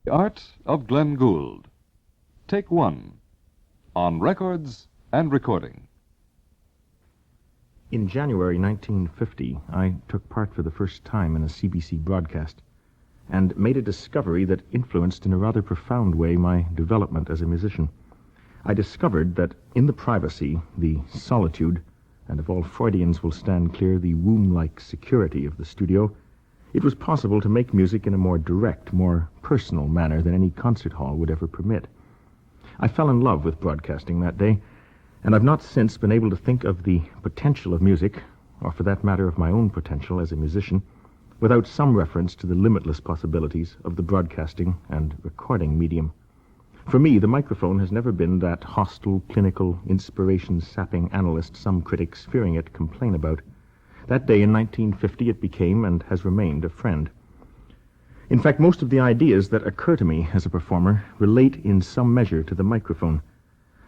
The Art of Glenn Gould. Take one. On records and recording. In January 1950, I took part for the first time in a CBC broadcast and made a discovery that influenced in a rather profound way my development as a musician. I discovered that in the privacy, the solitude, and if all Freudians will stand clear, the womb-like security of the studio, it was possible to make music in a more direct, more personal manner than any concert hall would ever permit. I fell in love with broadcasting that day, and I've not since been able to think of the potential of music, or for that matter of my own potential as a musician, without some reference to the limitless possibilities of the broadcasting and recording medium. For me, the microphone has never been that hostile, clinical, inspiration-sapping analyst some critics, fearing it, complain about. That day in 1950 it became and has remained a friend. In fact, most of the ideas that occur to me as a performer relate in some measure to the microphone.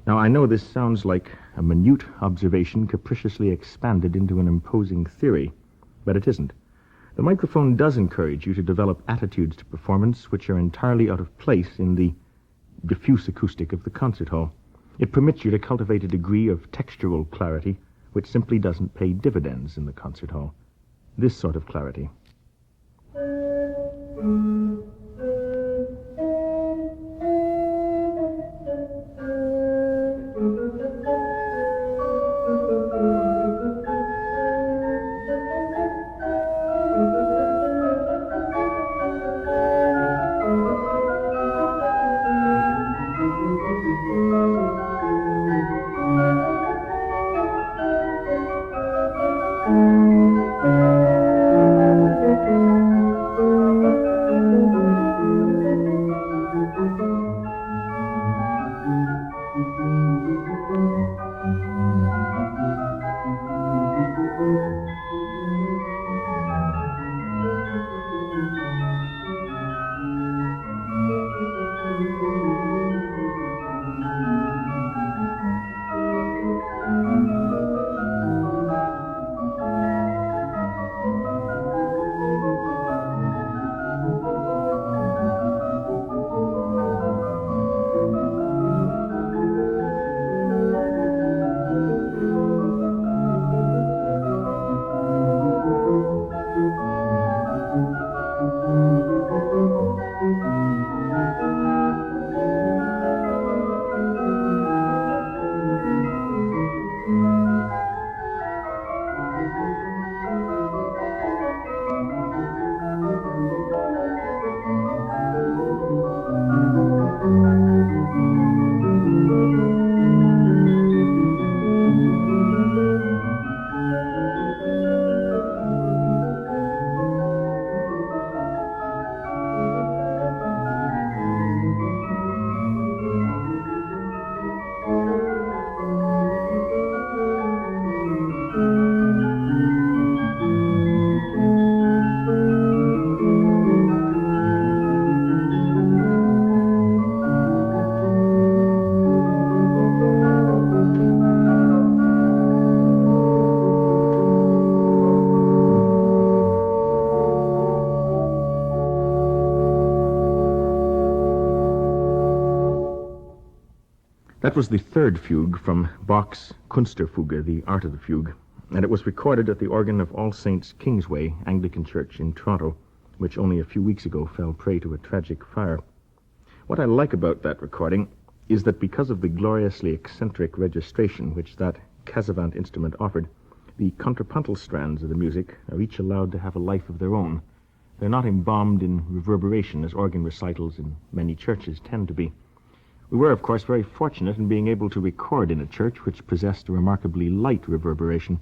Now, I know this sounds like a minute observation capriciously expanded into an imposing theory, but it isn't. The microphone does encourage you to develop attitudes to performance which are entirely out of place in the diffuse acoustic of the concert hall. It permits you to cultivate a degree of textural clarity which simply doesn't pay dividends in the concert hall. This sort of clarity. That was the third fugue from Bach's Kunstfuge, The Art of the Fugue, and it was recorded at the organ of All Saints Kingsway Anglican Church in Toronto, which only a few weeks ago fell prey to a tragic fire. What I like about that recording is that because of the gloriously eccentric registration which that Casavant instrument offered, the contrapuntal strands of the music are each allowed to have a life of their own. They're not embalmed in reverberation as organ recitals in many churches tend to be. We were, of course, very fortunate in being able to record in a church which possessed a remarkably light reverberation.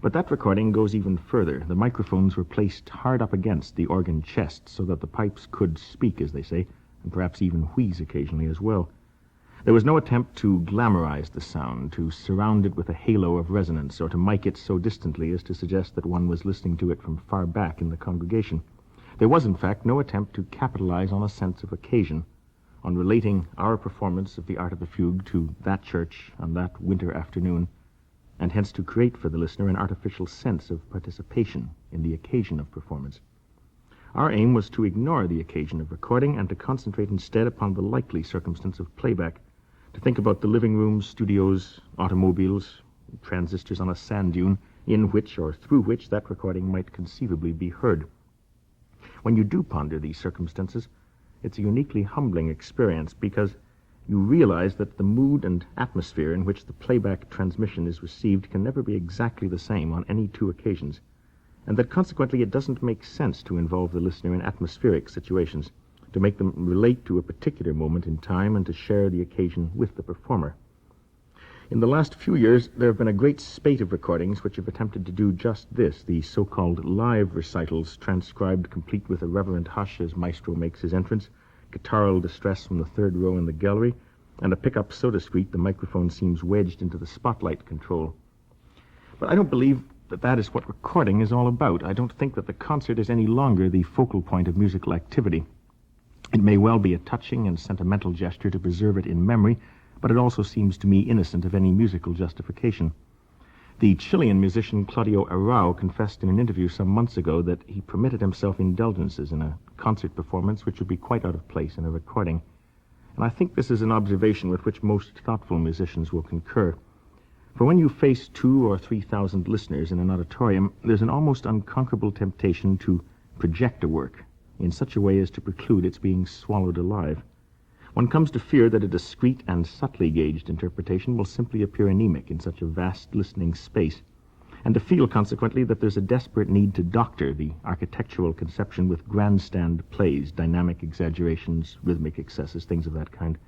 But that recording goes even further. The microphones were placed hard up against the organ chest so that the pipes could speak, as they say, and perhaps even wheeze occasionally as well. There was no attempt to glamorize the sound, to surround it with a halo of resonance, or to mic it so distantly as to suggest that one was listening to it from far back in the congregation. There was, in fact, no attempt to capitalize on a sense of occasion, on relating our performance of The Art of the Fugue to that church on that winter afternoon, and hence to create for the listener an artificial sense of participation in the occasion of performance. Our aim was to ignore the occasion of recording and to concentrate instead upon the likely circumstance of playback, to think about the living rooms, studios, automobiles, transistors on a sand dune, in which or through which that recording might conceivably be heard. When you do ponder these circumstances, it's a uniquely humbling experience because you realize that the mood and atmosphere in which the playback transmission is received can never be exactly the same on any two occasions, and that consequently it doesn't make sense to involve the listener in atmospheric situations, to make them relate to a particular moment in time and to share the occasion with the performer. In the last few years, there have been a great spate of recordings which have attempted to do just this, the so-called live recitals transcribed complete with a reverent hush as Maestro makes his entrance, guitaral distress from the third row in the gallery, and a pickup so discreet the microphone seems wedged into the spotlight control. But I don't believe that is what recording is all about. I don't think that the concert is any longer the focal point of musical activity. It may well be a touching and sentimental gesture to preserve it in memory, but it also seems to me innocent of any musical justification. The Chilean musician Claudio Arrau confessed in an interview some months ago that he permitted himself indulgences in a concert performance which would be quite out of place in a recording. And I think this is an observation with which most thoughtful musicians will concur. For when you face 2,000 or 3,000 listeners in an auditorium, there's an almost unconquerable temptation to project a work in such a way as to preclude its being swallowed alive. One comes to fear that a discreet and subtly gauged interpretation will simply appear anemic in such a vast listening space, and to feel, consequently, that there's a desperate need to doctor the architectural conception with grandstand plays, dynamic exaggerations, rhythmic excesses, things of that kind.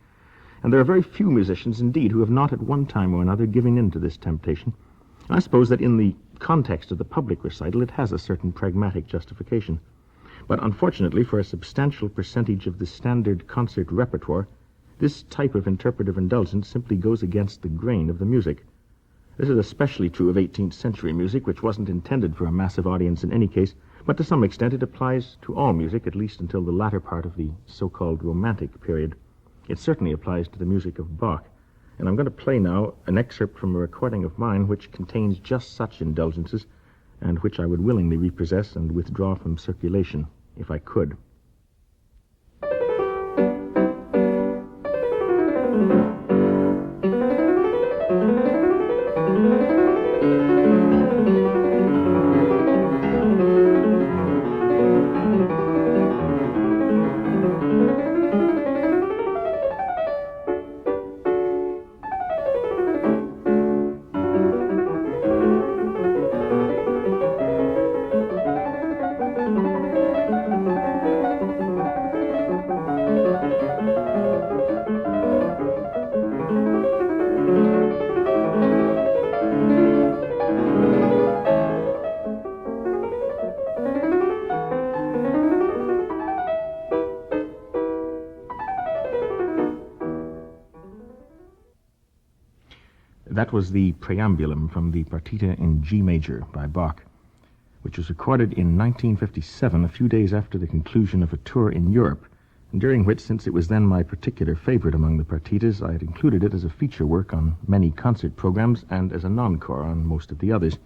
And there are very few musicians, indeed, who have not at one time or another given in to this temptation. I suppose that in the context of the public recital it has a certain pragmatic justification. But unfortunately, for a substantial percentage of the standard concert repertoire, this type of interpretive indulgence simply goes against the grain of the music. This is especially true of 18th century music, which wasn't intended for a massive audience in any case, but to some extent it applies to all music, at least until the latter part of the so-called Romantic period. It certainly applies to the music of Bach, and I'm going to play now an excerpt from a recording of mine which contains just such indulgences, and which I would willingly repossess and withdraw from circulation, if I could. That was the preambulum from the Partita in G major by Bach, which was recorded in 1957, a few days after the conclusion of a tour in Europe, and during which, since it was then my particular favorite among the partitas, I had included it as a feature work on many concert programs and as an encore on most of the others.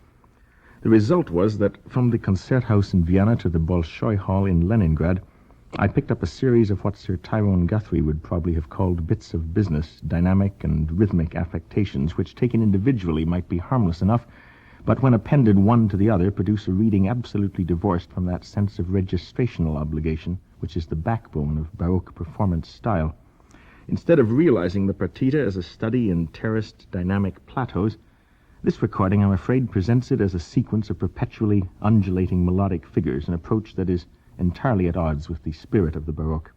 The result was that from the Concerthaus in Vienna to the Bolshoi Hall in Leningrad, I picked up a series of what Sir Tyrone Guthrie would probably have called bits of business, dynamic and rhythmic affectations, which taken individually might be harmless enough, but when appended one to the other produce a reading absolutely divorced from that sense of registrational obligation which is the backbone of Baroque performance style. Instead of realizing the partita as a study in terraced dynamic plateaus, this recording, I'm afraid, presents it as a sequence of perpetually undulating melodic figures, an approach that is entirely at odds with the spirit of the Baroque.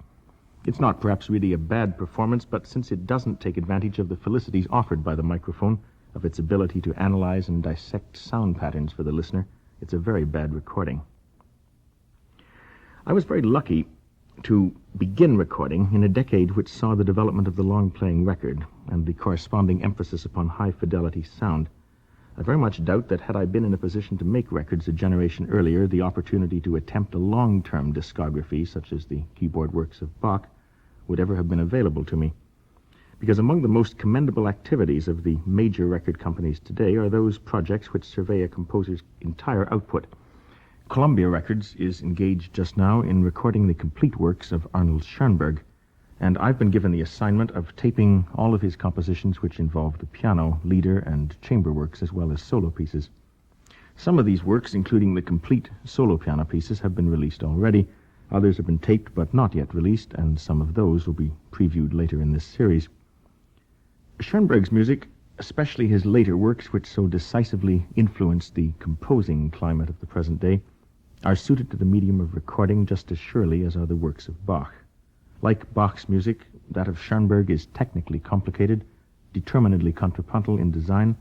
It's not perhaps really a bad performance, but since it doesn't take advantage of the felicities offered by the microphone, of its ability to analyze and dissect sound patterns for the listener, it's a very bad recording. I was very lucky to begin recording in a decade which saw the development of the long-playing record and the corresponding emphasis upon high-fidelity sound. I very much doubt that had I been in a position to make records a generation earlier, the opportunity to attempt a long-term discography, such as the keyboard works of Bach, would ever have been available to me. Because among the most commendable activities of the major record companies today are those projects which survey a composer's entire output, Columbia Records is engaged just now in recording the complete works of Arnold Schoenberg, and I've been given the assignment of taping all of his compositions which involve the piano, lieder, and chamber works, as well as solo pieces. Some of these works, including the complete solo piano pieces, have been released already. Others have been taped but not yet released, and some of those will be previewed later in this series. Schoenberg's music, especially his later works, which so decisively influenced the composing climate of the present day, are suited to the medium of recording just as surely as are the works of Bach. Like Bach's music, that of Schoenberg is technically complicated, determinedly contrapuntal in design,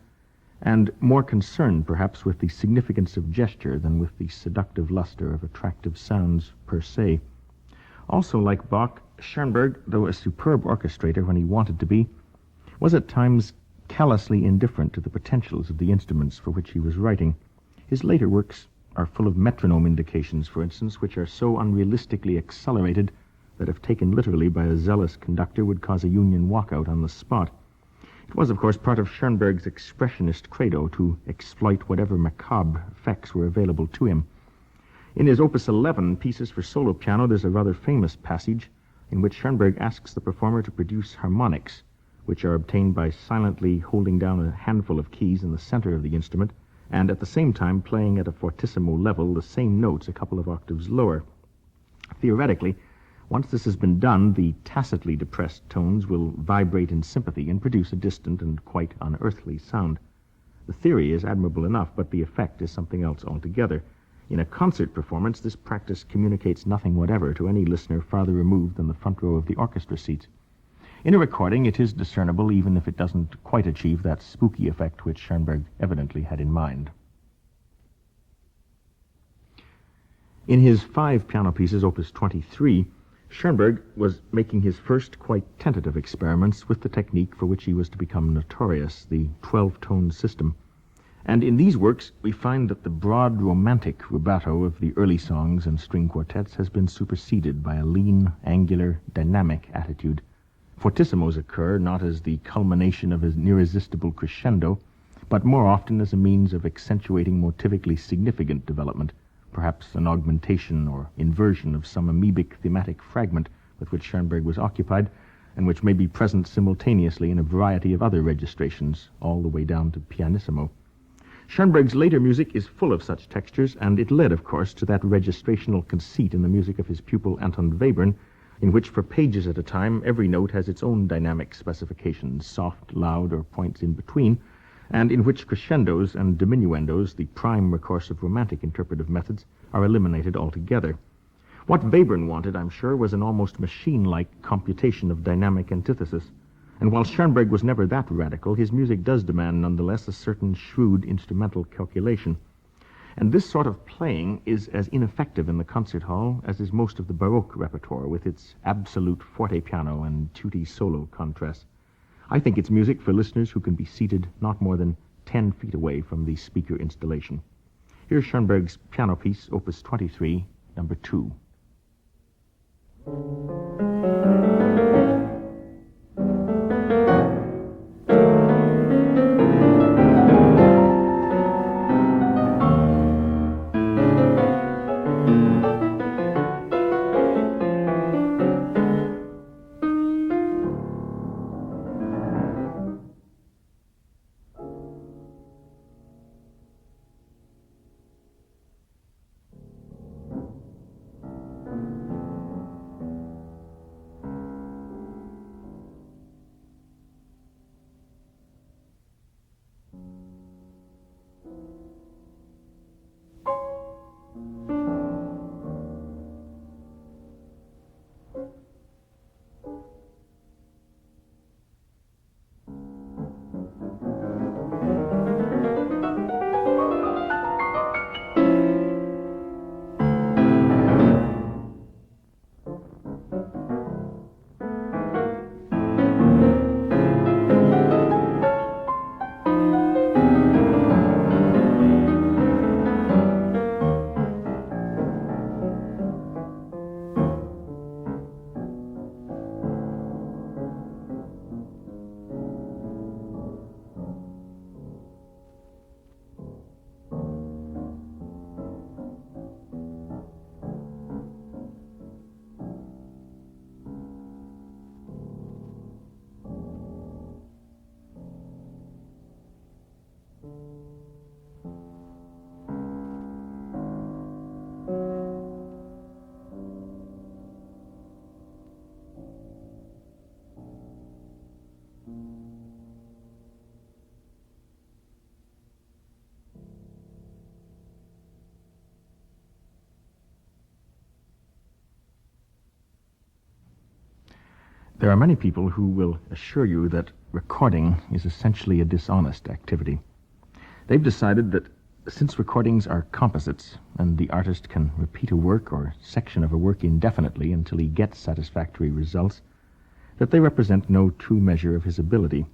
and more concerned perhaps with the significance of gesture than with the seductive luster of attractive sounds per se. Also like Bach, Schoenberg, though a superb orchestrator when he wanted to be, was at times callously indifferent to the potentials of the instruments for which he was writing. His later works are full of metronome indications, for instance, which are so unrealistically accelerated that if taken literally by a zealous conductor would cause a union walkout on the spot. It was, of course, part of Schoenberg's expressionist credo to exploit whatever macabre effects were available to him. In his Opus 11, Pieces for Solo Piano, there's a rather famous passage in which Schoenberg asks the performer to produce harmonics, which are obtained by silently holding down a handful of keys in the center of the instrument and at the same time playing at a fortissimo level the same notes a couple of octaves lower. Theoretically, once this has been done, the tacitly depressed tones will vibrate in sympathy and produce a distant and quite unearthly sound. The theory is admirable enough, but the effect is something else altogether. In a concert performance, this practice communicates nothing whatever to any listener farther removed than the front row of the orchestra seats. In a recording, it is discernible, even if it doesn't quite achieve that spooky effect which Schoenberg evidently had in mind. In his 5 piano pieces, Opus 23, Schoenberg was making his first quite tentative experiments with the technique for which he was to become notorious, the 12-tone system. And in these works, we find that the broad romantic rubato of the early songs and string quartets has been superseded by a lean, angular, dynamic attitude. Fortissimos occur not as the culmination of an irresistible crescendo, but more often as a means of accentuating motivically significant development, perhaps an augmentation or inversion of some amoebic thematic fragment with which Schoenberg was occupied, and which may be present simultaneously in a variety of other registrations, all the way down to pianissimo. Schoenberg's later music is full of such textures, and it led, of course, to that registrational conceit in the music of his pupil Anton Webern, in which for pages at a time every note has its own dynamic specifications, soft, loud, or points in between, and in which crescendos and diminuendos, the prime recourse of romantic interpretive methods, are eliminated altogether. What Webern wanted, I'm sure, was an almost machine-like computation of dynamic antithesis, and while Schoenberg was never that radical, his music does demand nonetheless a certain shrewd instrumental calculation. And this sort of playing is as ineffective in the concert hall as is most of the Baroque repertoire, with its absolute forte piano and tutti solo contrasts. I think it's music for listeners who can be seated not more than 10 feet away from the speaker installation. Here's Schoenberg's piano piece, Opus 23, number 2. There are many people who will assure you that recording is essentially a dishonest activity. They've decided that since recordings are composites, and the artist can repeat a work or section of a work indefinitely until he gets satisfactory results, that they represent no true measure of his ability.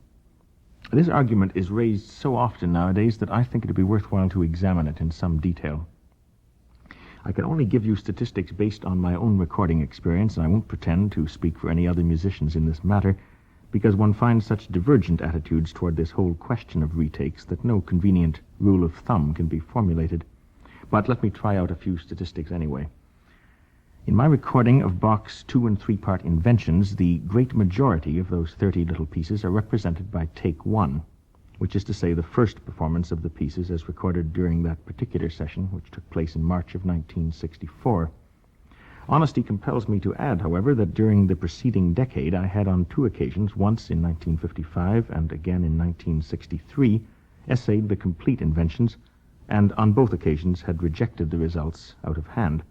This argument is raised so often nowadays that I think it would be worthwhile to examine it in some detail. I can only give you statistics based on my own recording experience, and I won't pretend to speak for any other musicians in this matter, because one finds such divergent attitudes toward this whole question of retakes that no convenient rule of thumb can be formulated. But let me try out a few statistics anyway. In my recording of Bach's 2- and 3-part inventions, the great majority of those 30 little pieces are represented by take 1, which is to say the first performance of the pieces as recorded during that particular session, which took place in March of 1964. Honesty compels me to add, however, that during the preceding decade I had on 2 occasions, once in 1955 and again in 1963, essayed the complete inventions, and on both occasions had rejected the results out of hand.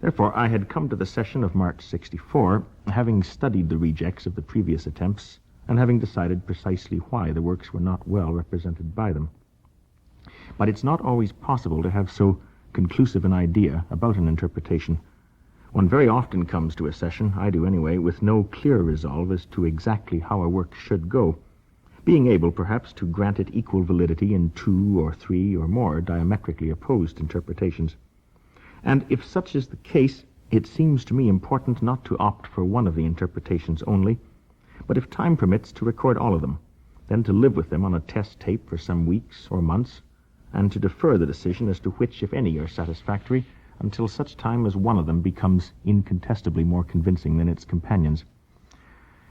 Therefore, I had come to the session of March 64, having studied the rejects of the previous attempts, and having decided precisely why the works were not well represented by them. But it's not always possible to have so conclusive an idea about an interpretation. One very often comes to a session, I do anyway, with no clear resolve as to exactly how a work should go, being able perhaps to grant it equal validity in 2 or 3 or more diametrically opposed interpretations. And if such is the case, it seems to me important not to opt for one of the interpretations only, but if time permits, to record all of them, then to live with them on a test tape for some weeks or months, and to defer the decision as to which, if any, are satisfactory, until such time as one of them becomes incontestably more convincing than its companions.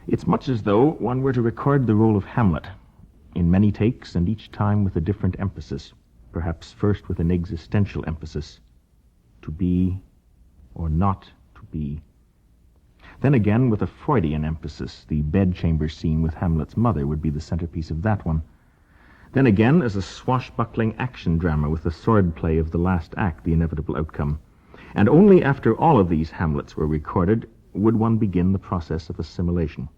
It's much as though one were to record the role of Hamlet, in many takes and each time with a different emphasis, perhaps first with an existential emphasis, to be or not to be. Then again with a Freudian emphasis, the bedchamber scene with Hamlet's mother would be the centerpiece of that one. Then again as a swashbuckling action drama with the sword play of the last act, the inevitable outcome. And only after all of these Hamlets were recorded would one begin the process of assimilation.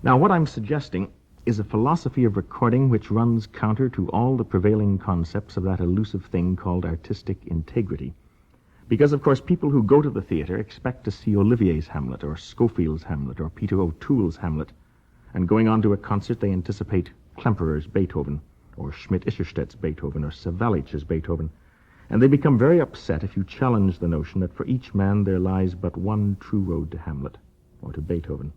Now, what I'm suggesting is a philosophy of recording which runs counter to all the prevailing concepts of that elusive thing called artistic integrity. Because, of course, people who go to the theater expect to see Olivier's Hamlet, or Schofield's Hamlet, or Peter O'Toole's Hamlet, and going on to a concert they anticipate Klemperer's Beethoven, or Schmidt-Isserstedt's Beethoven, or Sawallich's Beethoven, and they become very upset if you challenge the notion that for each man there lies but one true road to Hamlet, or to Beethoven.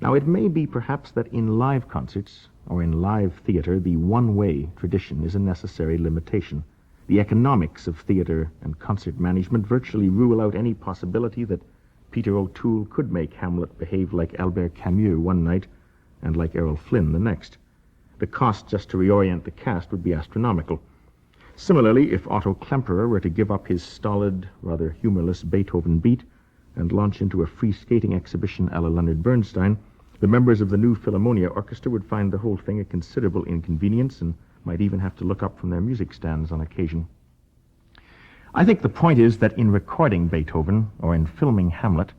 Now, it may be perhaps that in live concerts, or in live theater, the one-way tradition is a necessary limitation. The economics of theater and concert management virtually rule out any possibility that Peter O'Toole could make Hamlet behave like Albert Camus one night and like Errol Flynn the next. The cost just to reorient the cast would be astronomical. Similarly, if Otto Klemperer were to give up his stolid, rather humorless Beethoven beat and launch into a free skating exhibition a la Leonard Bernstein, the members of the New Philharmonia Orchestra would find the whole thing a considerable inconvenience and might even have to look up from their music stands on occasion. I think the point is that in recording Beethoven, or in filming Hamlet,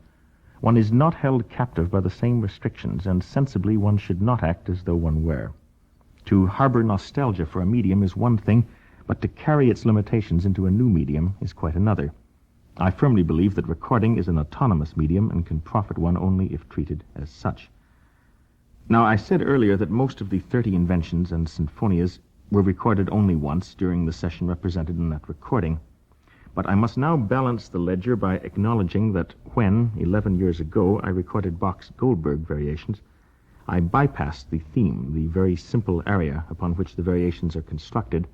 one is not held captive by the same restrictions, and sensibly one should not act as though one were. To harbor nostalgia for a medium is one thing, but to carry its limitations into a new medium is quite another. I firmly believe that recording is an autonomous medium and can profit one only if treated as such. Now, I said earlier that most of the 30 inventions and sinfonias were recorded only once during the session represented in that recording. But I must now balance the ledger by acknowledging that when, 11 years ago, I recorded Bach's Goldberg variations, I bypassed the theme, the very simple aria upon which the variations are constructed,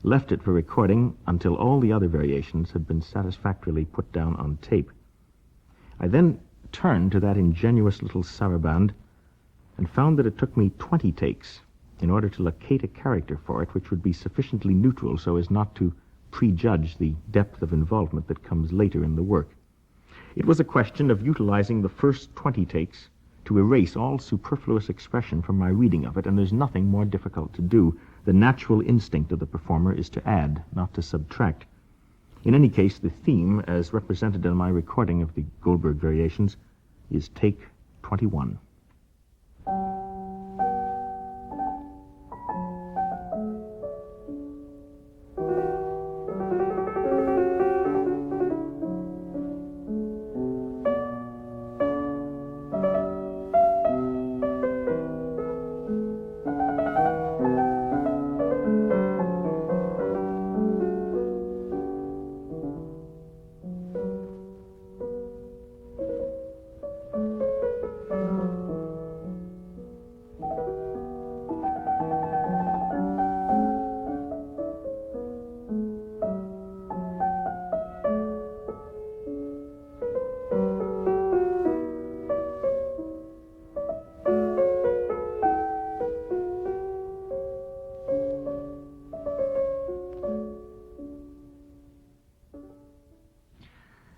left it for recording until all the other variations had been satisfactorily put down on tape. I then turned to that ingenuous little saraband and found that it took me 20 takes in order to locate a character for it which would be sufficiently neutral so as not to prejudge the depth of involvement that comes later in the work. It was a question of utilizing the first 20 takes to erase all superfluous expression from my reading of it, and there's nothing more difficult to do. The natural instinct of the performer is to add, not to subtract. In any case, the theme, as represented in my recording of the Goldberg variations, is Take 21.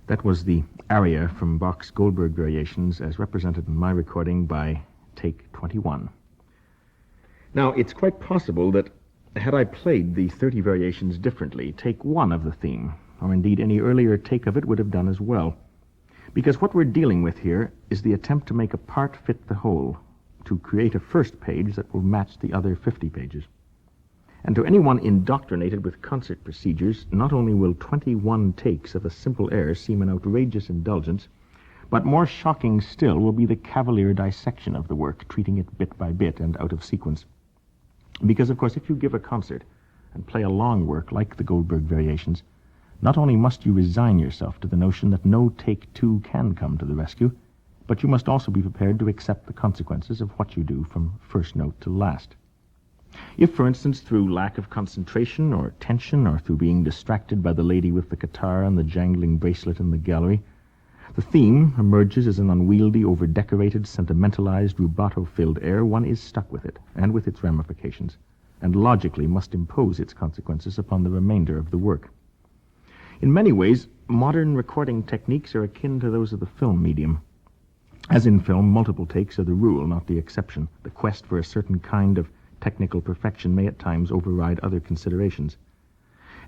That was the aria from Bach's Goldberg Variations as represented in my recording by Take 21. Now, it's quite possible that had I played the 30 variations differently, take one of the theme, or indeed any earlier take of it, would have done as well. Because what we're dealing with here is the attempt to make a part fit the whole, to create a first page that will match the other 50 pages. And to anyone indoctrinated with concert procedures, not only will 21 takes of a simple air seem an outrageous indulgence, but more shocking still will be the cavalier dissection of the work, treating it bit by bit and out of sequence. Because, of course, if you give a concert and play a long work like the Goldberg Variations, not only must you resign yourself to the notion that no take two can come to the rescue, but you must also be prepared to accept the consequences of what you do from first note to last. If, for instance, through lack of concentration or tension, or through being distracted by the lady with the guitar and the jangling bracelet in the gallery, the theme emerges as an unwieldy, over-decorated, sentimentalized, rubato-filled air, one is stuck with it, and with its ramifications, and logically must impose its consequences upon the remainder of the work. In many ways, modern recording techniques are akin to those of the film medium. As in film, multiple takes are the rule, not the exception. The quest for a certain kind of technical perfection may at times override other considerations.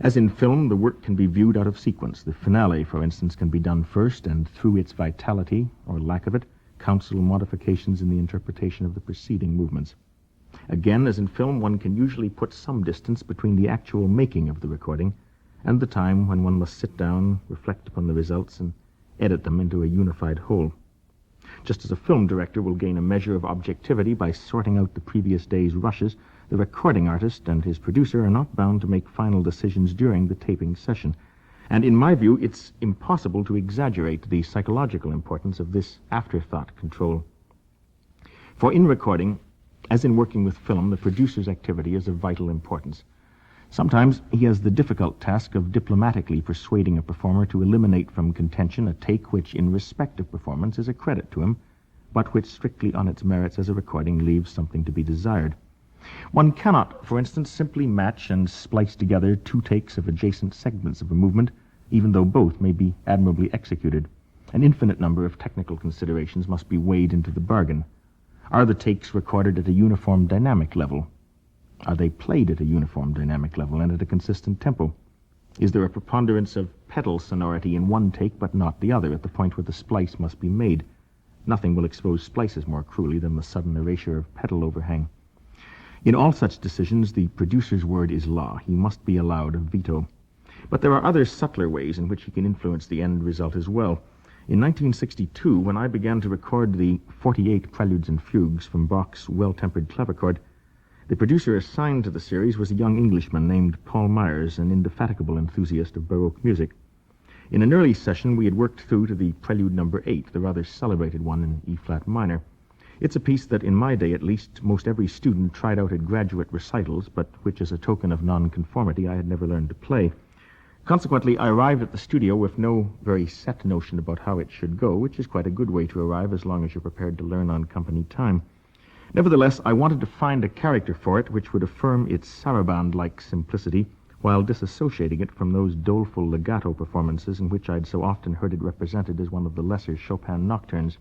As in film, the work can be viewed out of sequence. The finale, for instance, can be done first, and through its vitality, or lack of it, counsel modifications in the interpretation of the preceding movements. Again, as in film, one can usually put some distance between the actual making of the recording and the time when one must sit down, reflect upon the results, and edit them into a unified whole. Just as a film director will gain a measure of objectivity by sorting out the previous day's rushes, the recording artist and his producer are not bound to make final decisions during the taping session. And in my view, it's impossible to exaggerate the psychological importance of this afterthought control. For in recording, as in working with film, the producer's activity is of vital importance. Sometimes he has the difficult task of diplomatically persuading a performer to eliminate from contention a take which, in respect of performance, is a credit to him, but which strictly on its merits as a recording leaves something to be desired. One cannot, for instance, simply match and splice together two takes of adjacent segments of a movement, even though both may be admirably executed. An infinite number of technical considerations must be weighed into the bargain. Are the takes recorded at a uniform dynamic level? Are they played at a uniform dynamic level and at a consistent tempo? Is there a preponderance of pedal sonority in one take but not the other at the point where the splice must be made? Nothing will expose splices more cruelly than the sudden erasure of pedal overhang. In all such decisions, the producer's word is law. He must be allowed a veto. But there are other subtler ways in which he can influence the end result as well. In 1962, when I began to record the 48 Preludes and Fugues from Bach's Well-Tempered Clavichord, the producer assigned to the series was a young Englishman named Paul Myers, an indefatigable enthusiast of Baroque music. In an early session, we had worked through to the Prelude No. 8, the rather celebrated one in E-flat minor. It's a piece that, in my day at least, most every student tried out at graduate recitals, but which, as a token of nonconformity, I had never learned to play. Consequently, I arrived at the studio with no very set notion about how it should go, which is quite a good way to arrive as long as you're prepared to learn on company time. Nevertheless, I wanted to find a character for it which would affirm its saraband-like simplicity while disassociating it from those doleful legato performances in which I'd so often heard it represented as one of the lesser Chopin nocturnes.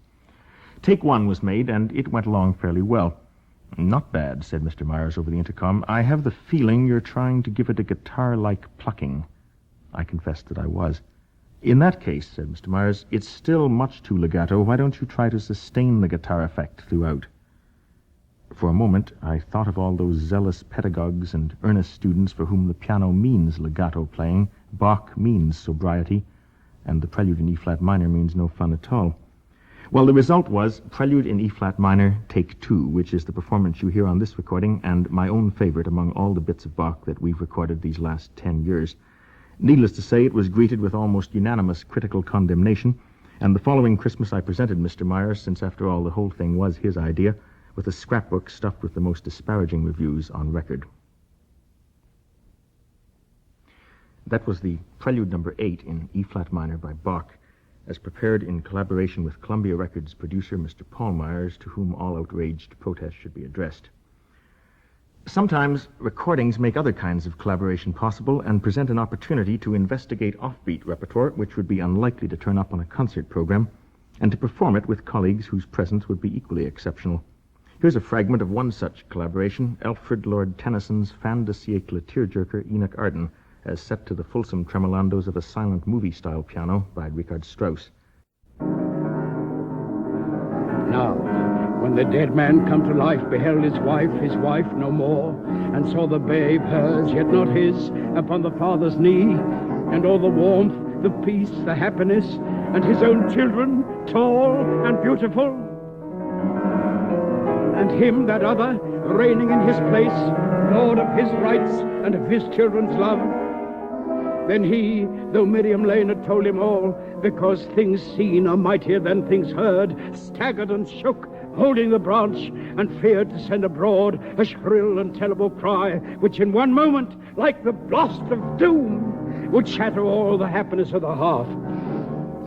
Take one was made, and it went along fairly well. "Not bad," said Mr. Myers over the intercom. "I have the feeling you're trying to give it a guitar-like plucking." I confessed that I was. In that case, said Mr. Myers, it's still much too legato. Why don't you try to sustain the guitar effect throughout? For a moment, I thought of all those zealous pedagogues and earnest students for whom the piano means legato playing, Bach means sobriety, and the Prelude in E-flat minor means no fun at all. Well, the result was Prelude in E-flat minor, Take 2, which is the performance you hear on this recording and my own favorite among all the bits of Bach that we've recorded these last 10 years. Needless to say, it was greeted with almost unanimous critical condemnation, and the following Christmas I presented Mr. Myers, since after all the whole thing was his idea, with a scrapbook stuffed with the most disparaging reviews on record. That was the Prelude number 8 in E-flat minor by Bach, as prepared in collaboration with Columbia Records producer Mr. Paul Myers, to whom all outraged protests should be addressed. Sometimes recordings make other kinds of collaboration possible and present an opportunity to investigate offbeat repertoire which would be unlikely to turn up on a concert program, and to perform it with colleagues whose presence would be equally exceptional. Here's a fragment of one such collaboration, Alfred Lord Tennyson's Fin de siècle tearjerker Enoch Arden, as set to the fulsome tremolandos of a silent movie-style piano by Richard Strauss. Now, when the dead man come to life beheld his wife no more, and saw the babe, hers, yet not his, upon the father's knee, and all the warmth, the peace, the happiness, and his own children, tall and beautiful, and him, that other, reigning in his place, lord of his rights and of his children's love, then he, though Miriam Lane had told him all, because things seen are mightier than things heard, staggered and shook, holding the branch, and feared to send abroad a shrill and terrible cry, which in one moment, like the blast of doom, would shatter all the happiness of the hearth.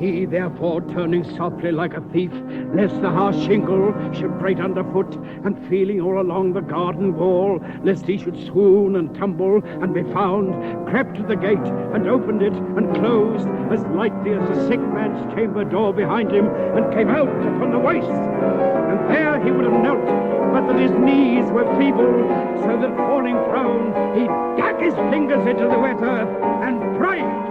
He, therefore, turning softly like a thief, lest the harsh shingle should break underfoot, and feeling all along the garden wall, lest he should swoon and tumble and be found, crept to the gate and opened it and closed as lightly as a sick man's chamber door behind him, and came out upon the waste. And there he would have knelt, but that his knees were feeble, so that falling prone, he dug his fingers into the wet earth and prayed.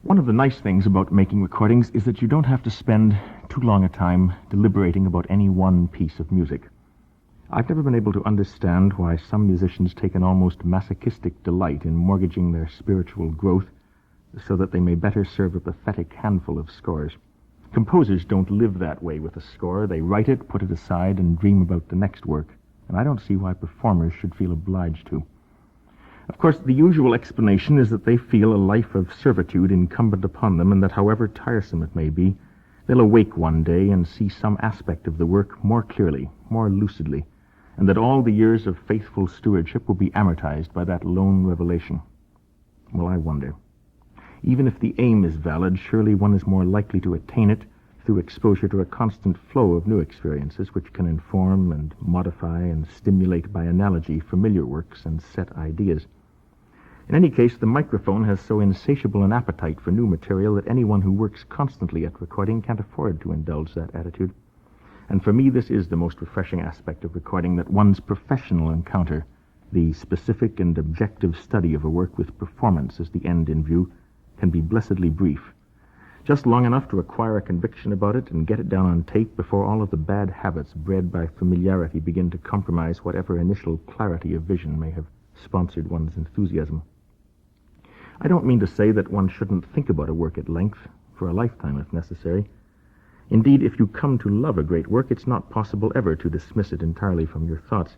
One of the nice things about making recordings is that you don't have to spend too long a time deliberating about any one piece of music. I've never been able to understand why some musicians take an almost masochistic delight in mortgaging their spiritual growth so that they may better serve a pathetic handful of scores. Composers don't live that way with a score. They write it, put it aside, and dream about the next work. And I don't see why performers should feel obliged to. Of course, the usual explanation is that they feel a life of servitude incumbent upon them, and that however tiresome it may be, they'll awake one day and see some aspect of the work more clearly, more lucidly, and that all the years of faithful stewardship will be amortized by that lone revelation. Well, I wonder. Even if the aim is valid, surely one is more likely to attain it through exposure to a constant flow of new experiences which can inform and modify and stimulate by analogy familiar works and set ideas. In any case, the microphone has so insatiable an appetite for new material that anyone who works constantly at recording can't afford to indulge that attitude. And for me, this is the most refreshing aspect of recording, that one's professional encounter, the specific and objective study of a work with performance as the end in view, can be blessedly brief. Just long enough to acquire a conviction about it and get it down on tape before all of the bad habits bred by familiarity begin to compromise whatever initial clarity of vision may have sponsored one's enthusiasm. I don't mean to say that one shouldn't think about a work at length, for a lifetime if necessary. Indeed, if you come to love a great work, it's not possible ever to dismiss it entirely from your thoughts.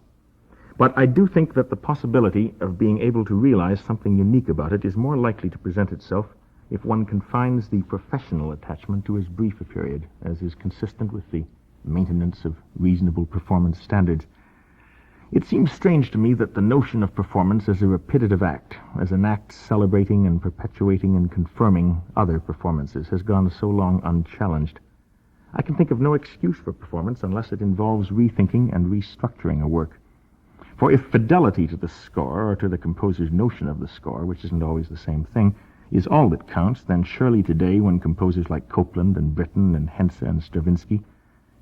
But I do think that the possibility of being able to realize something unique about it is more likely to present itself if one confines the professional attachment to as brief a period as is consistent with the maintenance of reasonable performance standards. It seems strange to me that the notion of performance as a repetitive act, as an act celebrating and perpetuating and confirming other performances, has gone so long unchallenged. I can think of no excuse for performance unless it involves rethinking and restructuring a work. For if fidelity to the score, or to the composer's notion of the score, which isn't always the same thing, is all that counts, then surely today, when composers like Copland and Britten and Henze and Stravinsky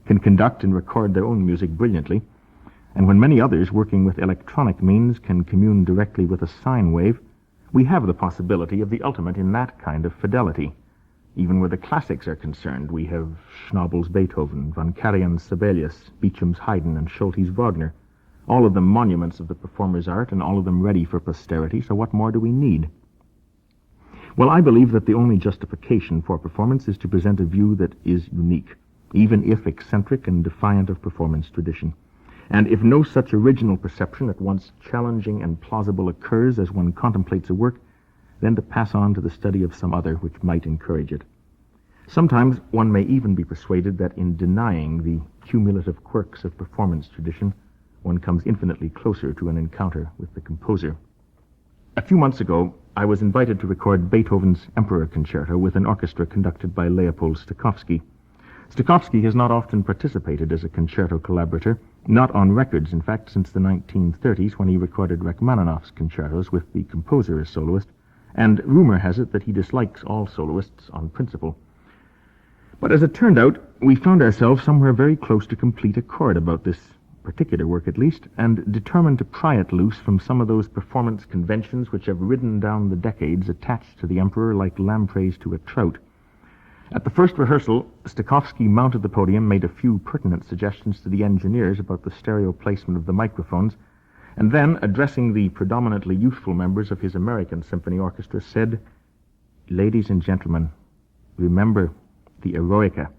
can conduct and record their own music brilliantly, And when many others working with electronic means can commune directly with a sine wave, we have the possibility of the ultimate in that kind of fidelity. Even where the classics are concerned, we have Schnabel's Beethoven, von Karajan's Sibelius, Beecham's Haydn, and Scholti's Wagner, all of them monuments of the performer's art and all of them ready for posterity, so what more do we need? Well, I believe that the only justification for performance is to present a view that is unique, even if eccentric and defiant of performance tradition. And if no such original perception at once challenging and plausible occurs as one contemplates a work, then to pass on to the study of some other which might encourage it. Sometimes one may even be persuaded that in denying the cumulative quirks of performance tradition, one comes infinitely closer to an encounter with the composer. A few months ago, I was invited to record Beethoven's Emperor Concerto with an orchestra conducted by Leopold Stokowski. Stokowski has not often participated as a concerto collaborator, not on records, in fact, since the 1930s when he recorded Rachmaninoff's concertos with the composer as soloist, and rumor has it that he dislikes all soloists on principle. But as it turned out, we found ourselves somewhere very close to complete accord about this particular work at least, and determined to pry it loose from some of those performance conventions which have ridden down the decades attached to the emperor like lampreys to a trout. At the first rehearsal, Stokowski mounted the podium, made a few pertinent suggestions to the engineers about the stereo placement of the microphones, and then, addressing the predominantly youthful members of his American Symphony Orchestra, said, "Ladies and gentlemen, remember the Eroica."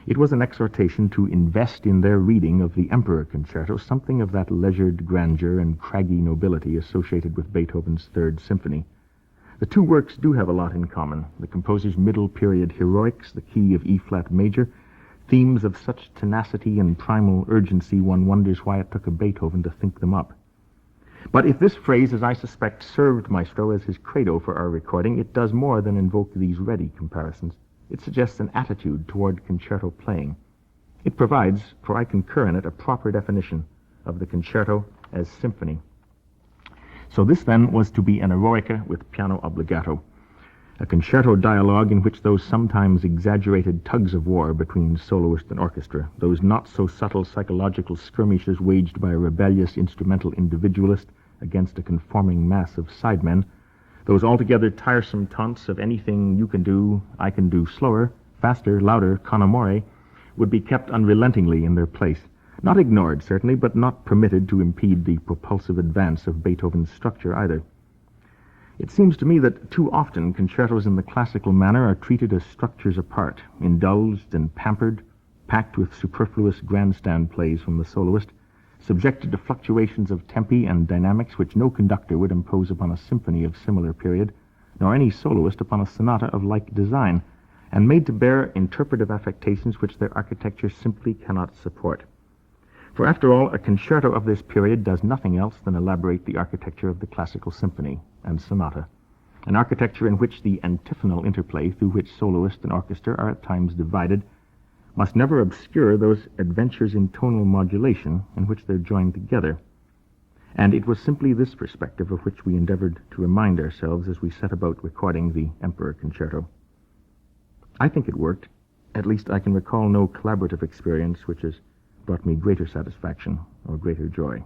It was an exhortation to invest in their reading of the Emperor Concerto something of that leisured grandeur and craggy nobility associated with Beethoven's Third Symphony. The two works do have a lot in common. The composer's middle-period heroics, the key of E-flat major, themes of such tenacity and primal urgency one wonders why it took a Beethoven to think them up. But if this phrase, as I suspect, served Maestro as his credo for our recording, it does more than invoke these ready comparisons. It suggests an attitude toward concerto playing. It provides, for I concur in it, a proper definition of the concerto as symphony. So this, then, was to be an eroica with piano obbligato, a concerto dialogue in which those sometimes exaggerated tugs of war between soloist and orchestra, those not-so-subtle psychological skirmishes waged by a rebellious instrumental individualist against a conforming mass of sidemen, those altogether tiresome taunts of anything you can do, I can do slower, faster, louder, con amore, would be kept unrelentingly in their place. Not ignored, certainly, but not permitted to impede the propulsive advance of Beethoven's structure either. It seems to me that too often concertos in the classical manner are treated as structures apart, indulged and pampered, packed with superfluous grandstand plays from the soloist, subjected to fluctuations of tempi and dynamics which no conductor would impose upon a symphony of similar period, nor any soloist upon a sonata of like design, and made to bear interpretive affectations which their architecture simply cannot support. For after all, a concerto of this period does nothing else than elaborate the architecture of the classical symphony and sonata, an architecture in which the antiphonal interplay through which soloist and orchestra are at times divided must never obscure those adventures in tonal modulation in which they're joined together. And it was simply this perspective of which we endeavored to remind ourselves as we set about recording the Emperor Concerto. I think it worked. At least I can recall no collaborative experience which has brought me greater satisfaction or greater joy.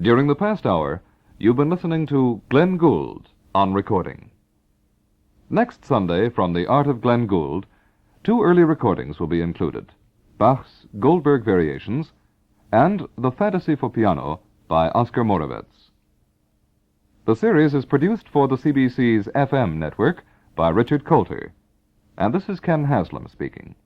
During the past hour, you've been listening to Glenn Gould on recording. Next Sunday, from The Art of Glenn Gould, 2 early recordings will be included: Bach's Goldberg Variations and The Fantasy for Piano by Oscar Moravec. The series is produced for the CBC's FM network by Richard Coulter, and this is Ken Haslam speaking.